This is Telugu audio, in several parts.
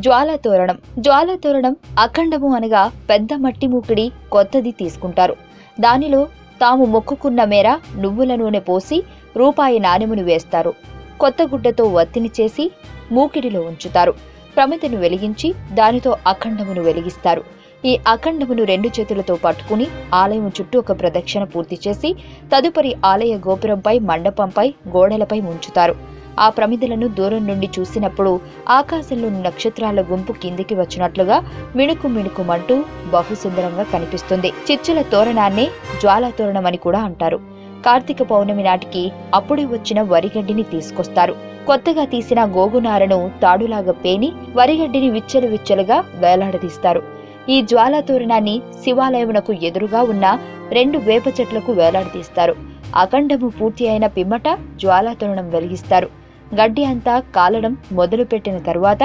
జ్వాలాతోరణం అఖండము అనగా పెద్ద మట్టి మూకిడి కొత్తది తీసుకుంటారు. దానిలో తాము మొక్కుకున్న మేర నువ్వుల నూనె పోసి రూపాయి నాణెమును వేస్తారు. కొత్త గుడ్డతో వత్తిని చేసి మూకిడిలో ఉంచుతారు. ప్రమిదను వెలిగించి దానితో అఖండమును వెలిగిస్తారు. ఈ అఖండమును 2 చేతులతో పట్టుకుని ఆలయం చుట్టూ ఒక ప్రదక్షిణ పూర్తి చేసి తదుపరి ఆలయ గోపురంపై, మండపంపై, గోడలపై ఉంచుతారు. ఆ ప్రమిదలను దూరం నుండి చూసినప్పుడు ఆకాశంలోని నక్షత్రాల గుంపు కిందికి వచ్చినట్లుగా మిణుకు మిణుకుమంటూ బహుసుందరంగా కనిపిస్తుంది. చిచ్చుల తోరణాన్నే జ్వాలాతోరణమని కూడా అంటారు. కార్తీక పౌర్ణమి నాటికి అప్పుడే వచ్చిన వరిగడ్డిని తీసుకొస్తారు. కొత్తగా తీసిన గోగునారను తాడులాగా పేని వరిగడ్డిని విచ్చలు విచ్చలుగా వేలాడదీస్తారు. ఈ జ్వాలాతోరణాన్ని శివాలయమునకు ఎదురుగా ఉన్న 2 వేప చెట్లకు వేలాడదీస్తారు. అఖండము పూర్తి అయిన పిమ్మట జ్వాలాతోరణం వెలిగిస్తారు. గడ్డి అంతా కాలడం మొదలుపెట్టిన తరువాత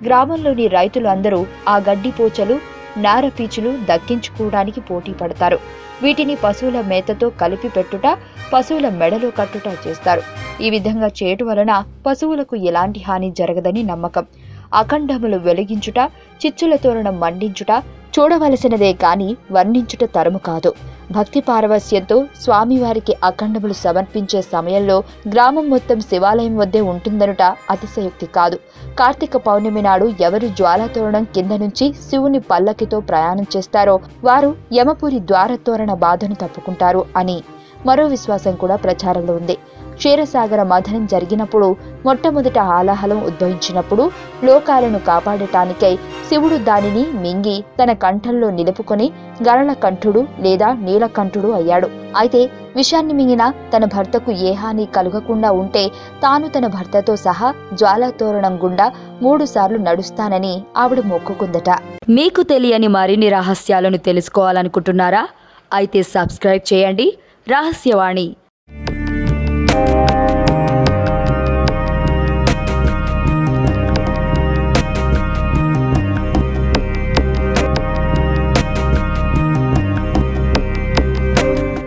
గ్రామంలోని రైతులు అందరూ ఆ గడ్డి పోచలు, నారపీచులు దక్కించుకోవడానికి పోటీ పడతారు. వీటిని పశువుల మేతతో కలిపి పెట్టుట, పశువుల మెడలో కట్టుట చేస్తారు. ఈ విధంగా చేయటం వలన పశువులకు ఎలాంటి హాని జరగదని నమ్మకం. అఖండములు వెలిగించుట, చిచ్చుల తోరణం మండించుట చూడవలసినదే కాని వర్ణించుట తరము కాదు. భక్తి పారవస్యంతో స్వామివారికి అఖండములు సమర్పించే సమయంలో గ్రామం మొత్తం శివాలయం వద్దే ఉంటుందనుట అతిశయోక్తి కాదు. కార్తీక పౌర్ణమి నాడు ఎవరు జ్వాలాతోరణం కింద నుంచి శివుని పల్లకితో ప్రయాణం చేస్తారో వారు యమపురి ద్వారతోరణ బాధను తప్పుకుంటారు అని మరో విశ్వాసం కూడా ప్రచారంలో ఉంది. క్షీరసాగర మథనం జరిగినప్పుడు మొట్టమొదట హాలాహలం ఉద్భవించినప్పుడు లోకాలను కాపాడటానికై శివుడు దానిని మింగి తన కంఠంలో నిలుపుకొని గరళకంఠుడు లేదా నీలకంఠుడు అయ్యాడు. అయితే విషాన్ని మింగిన తన భర్తకు ఏ హాని కలగకుండా ఉంటే తాను తన భర్తతో సహా జ్వాలాతోరణం గుండా 3 సార్లు నడుస్తానని ఆవిడ మొక్కుకుందట. మీకు తెలియని మరిన్ని రహస్యాలను తెలుసుకోవాలనుకుంటున్నారా? అయితే సబ్స్క్రైబ్ చేయండి రహస్యవాణి.